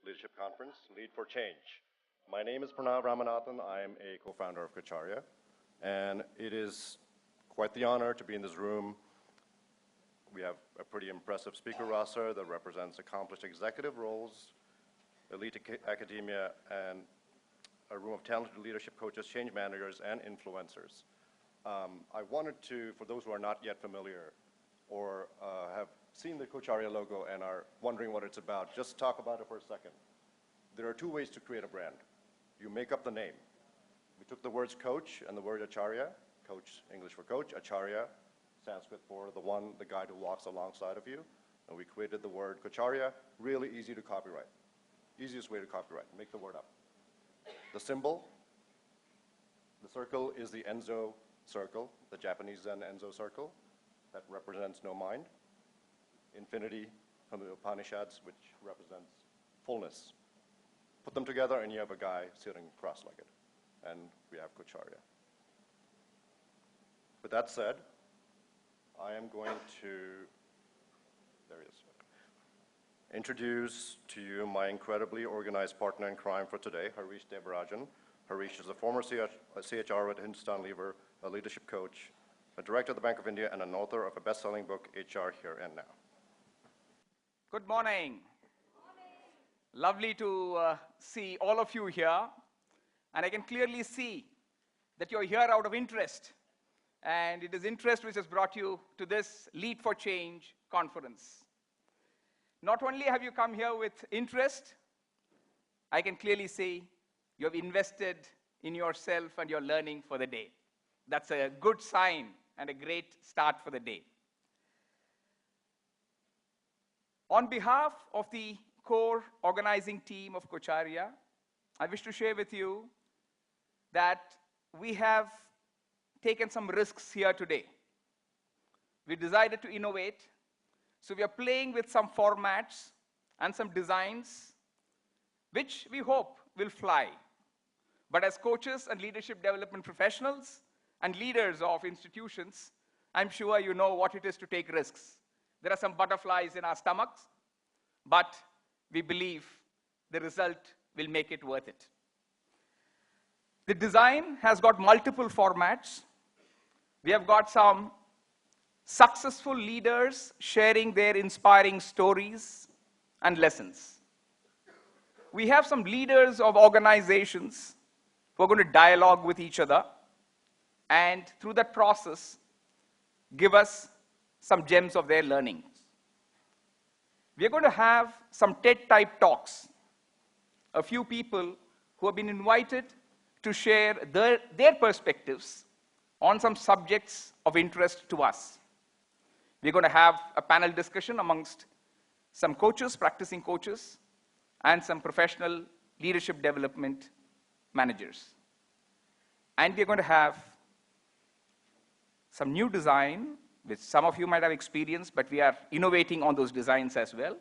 Leadership Conference, Lead for Change. My name is Pranav Ramanathan. I am a co-founder of Kacharya, and it is quite the honor to be in this room. We have a pretty impressive speaker roster that represents accomplished executive roles, elite academia, and a room of talented leadership coaches, change managers, and influencers. I wanted to, for those who are not yet familiar or have seen the Kacharya logo and are wondering what it's about, just talk about it for a second. There are two ways to create a brand. You make up the name. We took the words coach and the word acharya, coach, English for coach, acharya, Sanskrit for the guide who walks alongside of you, and we created the word Kacharya, really easy to copyright. Easiest way to copyright, make the word up. The symbol, the circle is the Enzo circle, the Japanese Zen Enzo circle, that represents no mind. Infinity from the Upanishads, which represents fullness. Put them together and you have a guy sitting cross-legged, and we have Kacharya. With that said, I am going to, there he is, introduce to you my incredibly organized partner in crime for today, Harish Devarajan. Harish is a former CHRO at Hindustan Lever, a leadership coach, a director of the Bank of India, and an author of a best-selling book, HR Here and Now. Good morning. Lovely to see all of you here. And I can clearly see that you're here out of interest. And it is interest which has brought you to this Lead for Change conference. Not only have you come here with interest, I can clearly see you have invested in yourself and your learning for the day. That's a good sign and a great start for the day. On behalf of the core organizing team of Kacharya, I wish to share with you that we have taken some risks here today. We decided to innovate, so we are playing with some formats and some designs which we hope will fly. But as coaches and leadership development professionals and leaders of institutions, I'm sure you know what it is to take risks. There are some butterflies in our stomachs, but we believe the result will make it worth it. The design has got multiple formats. We have got some successful leaders sharing their inspiring stories and lessons. We have some leaders of organizations who are going to dialogue with each other, and through that process, give us some gems of their learning. We are going to have some TED-type talks. A few people who have been invited to share their perspectives on some subjects of interest to us. We're going to have a panel discussion amongst some coaches, practicing coaches, and some professional leadership development managers. And we're going to have some new design, which some of you might have experienced, but we are innovating on those designs as well.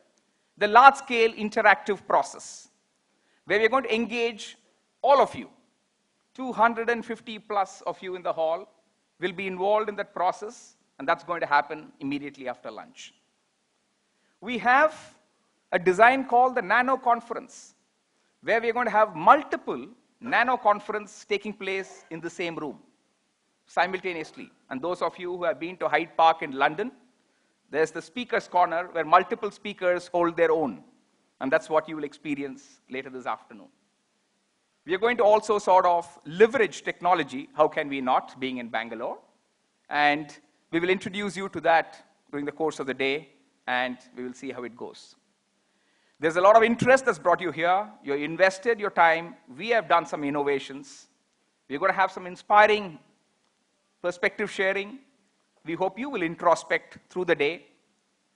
The large-scale interactive process, where we're going to engage all of you. 250 plus of you in the hall will be involved in that process, and that's going to happen immediately after lunch. We have a design called the Nano Conference, where we're going to have multiple Nano Conferences taking place in the same room simultaneously. And those of you who have been to Hyde Park in London, there's the speaker's corner where multiple speakers hold their own. And that's what you will experience later this afternoon. We are going to also sort of leverage technology. How can we not, being in Bangalore? And we will introduce you to that during the course of the day, and we will see how it goes. There's a lot of interest that's brought you here. You invested your time. We have done some innovations. We're going to have some inspiring perspective sharing. We hope you will introspect through the day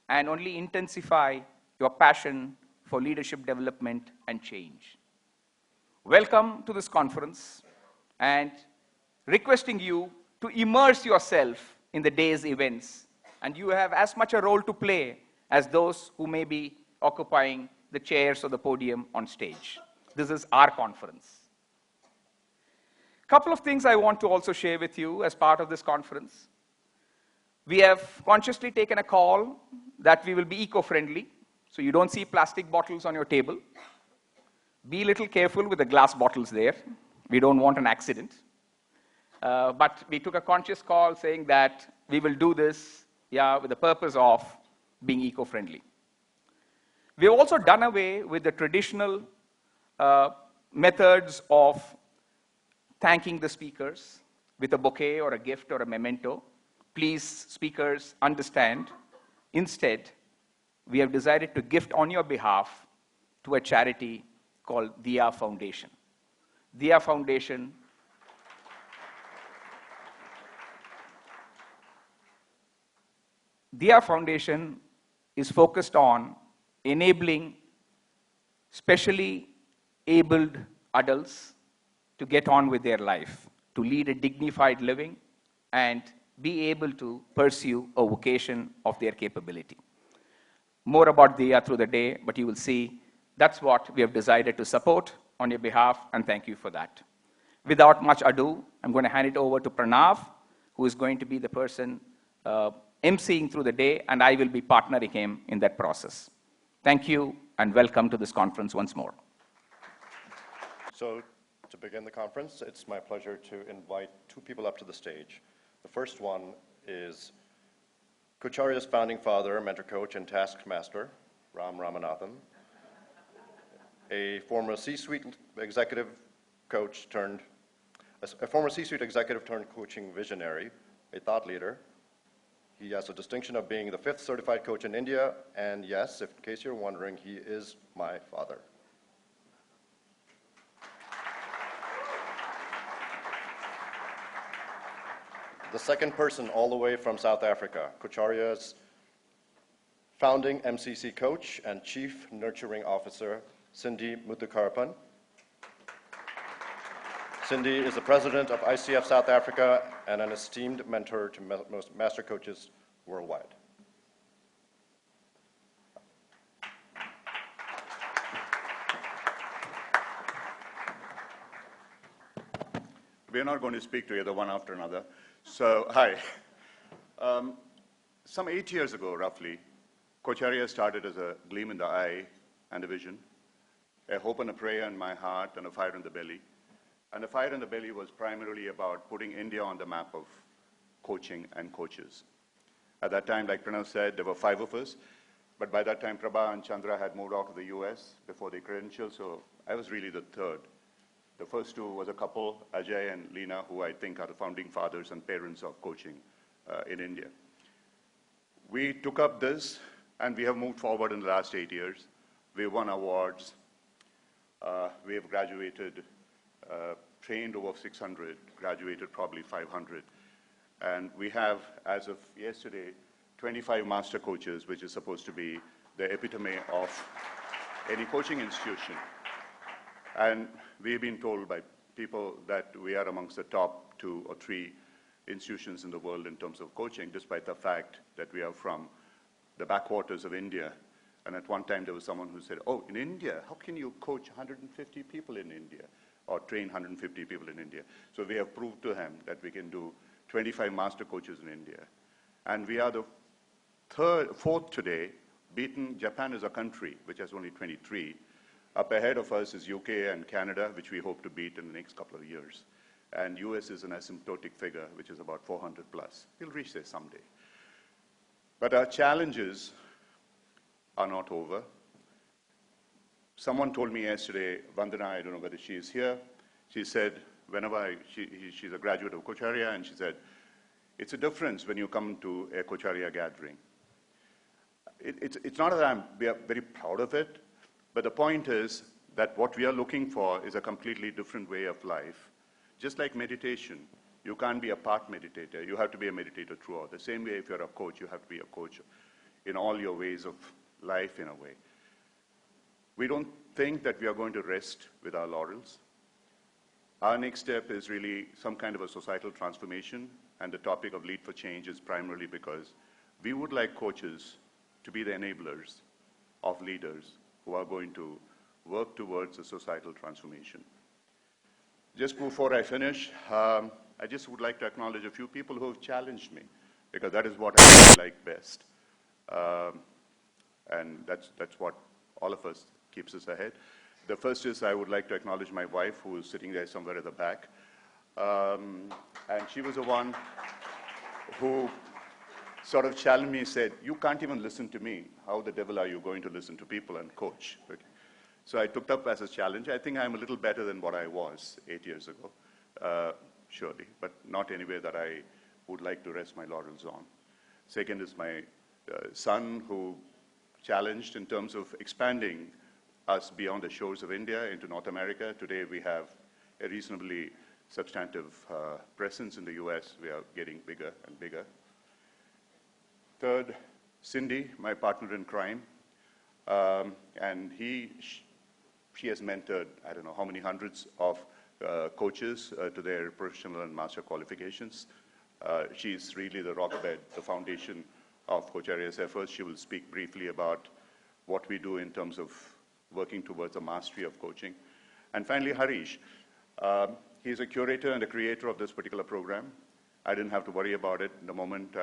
and only intensify your passion for leadership development and change. Welcome to this conference, and requesting you to immerse yourself in the day's events. And you have as much a role to play as those who may be occupying the chairs or the podium on stage. This is our conference. Couple of things I want to also share with you as part of this conference. We have consciously taken a call that we will be eco-friendly, so you don't see plastic bottles on your table. Be a little careful with the glass bottles there. We don't want an accident. But we took a conscious call saying that we will do this, with the purpose of being eco-friendly. We've also done away with the traditional methods of thanking the speakers with a bouquet or a gift or a memento. Please, speakers, understand. Instead, we have decided to gift on your behalf to a charity called Diya Foundation. Diya Foundation is focused on enabling specially abled adults to get on with their life, to lead a dignified living, and be able to pursue a vocation of their capability. More about Diya through the day, but you will see that's what we have decided to support on your behalf, and thank you for that. Without much ado, I'm going to hand it over to Pranav, who is going to be the person emceeing through the day, and I will be partnering him in that process. Thank you, and welcome to this conference once more. So, to begin the conference, it's my pleasure to invite two people up to the stage. The first one is Kocharya's founding father, mentor coach, and taskmaster, Ram Ramanathan, a former C-suite executive turned coaching visionary, a thought leader. He has the distinction of being the 5th certified coach in India, and yes, in case you're wondering, he is my father. The second person, all the way from South Africa, Kocharya's founding MCC coach and chief nurturing officer, Cindy Muthukarpan. Cindy is the president of ICF South Africa and an esteemed mentor to most master coaches worldwide. We're not going to speak together one after another. So, hi. Some 8 years ago, roughly, Kocharya started as a gleam in the eye and a vision, a hope and a prayer in my heart and a fire in the belly. And the fire in the belly was primarily about putting India on the map of coaching and coaches. At that time, like Pranav said, there were 5 of us. But by that time, Prabha and Chandra had moved out of the US before they credentialed, so I was really the third. The first 2 was a couple, Ajay and Leena, who I think are the founding fathers and parents of coaching in India. We took up this, and we have moved forward in the last 8 years. We won awards. We have graduated, trained over 600, graduated probably 500. And we have, as of yesterday, 25 master coaches, which is supposed to be the epitome of any coaching institution. And we've been told by people that we are amongst the top 2 or 3 institutions in the world in terms of coaching, despite the fact that we are from the backwaters of India. And at one time, there was someone who said, oh, in India, how can you coach 150 people in India or train 150 people in India? So we have proved to him that we can do 25 master coaches in India. And we are the 4th today, beaten Japan as a country, which has only 23. Up ahead of us is UK and Canada, which we hope to beat in the next couple of years. And US is an asymptotic figure, which is about 400 plus. We'll reach there someday. But our challenges are not over. Someone told me yesterday, Vandana, I don't know whether she is here, she said, she's a graduate of Kocharya, and she said, it's a difference when you come to a Kocharya gathering. It's not that we are very proud of it, but the point is that what we are looking for is a completely different way of life. Just like meditation, you can't be a part meditator. You have to be a meditator throughout. The same way, if you're a coach, you have to be a coach in all your ways of life, in a way. We don't think that we are going to rest with our laurels. Our next step is really some kind of a societal transformation, and the topic of Lead for Change is primarily because we would like coaches to be the enablers of leaders who are going to work towards a societal transformation. Just before I finish, I just would like to acknowledge a few people who have challenged me, because that is what I like best. And that's what all of us keeps us ahead. The first is I would like to acknowledge my wife, who is sitting there somewhere at the back. And she was the one who sort of challenged me, said, you can't even listen to me. How the devil are you going to listen to people and coach? Okay. So I took that as a challenge. I think I'm a little better than what I was 8 years ago, surely, but not anywhere that I would like to rest my laurels on. Second is my son, who challenged in terms of expanding us beyond the shores of India into North America. Today we have a reasonably substantive presence in the US. We are getting bigger and bigger. Third, Cindy, my partner in crime, and she has mentored, I don't know how many hundreds of coaches to their professional and master qualifications. She's really the rockbed, the foundation of Coach Arya's efforts. She will speak briefly about what we do in terms of working towards the mastery of coaching. And finally, Harish. He's a curator and a creator of this particular program. I didn't have to worry about it. The moment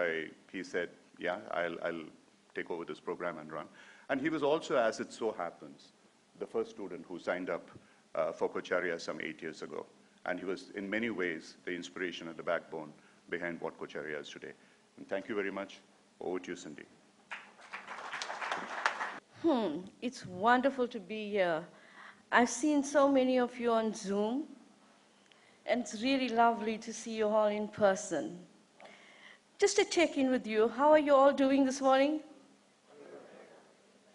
he said, yeah, I'll take over this program and run. And he was also, as it so happens, the first student who signed up for Coach Arya some 8 years ago. And he was, in many ways, the inspiration and the backbone behind what Coach Arya is today. And thank you very much. Over to you, Cindy. It's wonderful to be here. I've seen so many of you on Zoom, and it's really lovely to see you all in person. Just to check in with you, how are you all doing this morning?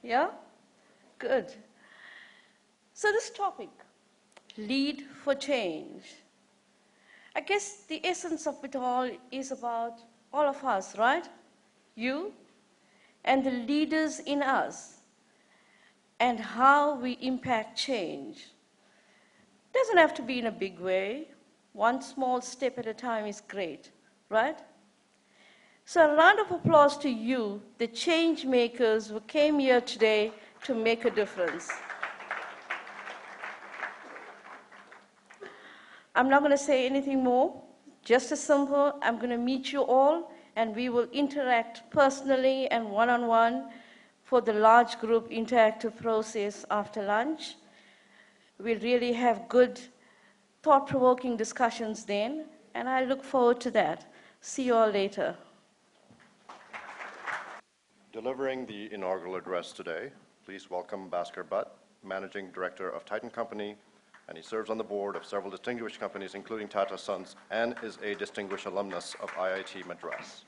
Yeah? Good. So this topic, lead for change. I guess the essence of it all is about all of us, right? You and the leaders in us, and how we impact change. Doesn't have to be in a big way. One small step at a time is great, right? So a round of applause to you, the change makers who came here today to make a difference. I'm not going to say anything more, just as simple. I'm going to meet you all, and we will interact personally and one-on-one for the large group interactive process after lunch. We'll really have good, thought-provoking discussions then, and I look forward to that. See you all later. Delivering the inaugural address today, please welcome Bhaskar Butt, Managing Director of Titan Company, and he serves on the board of several distinguished companies, including Tata Sons, and is a distinguished alumnus of IIT Madras.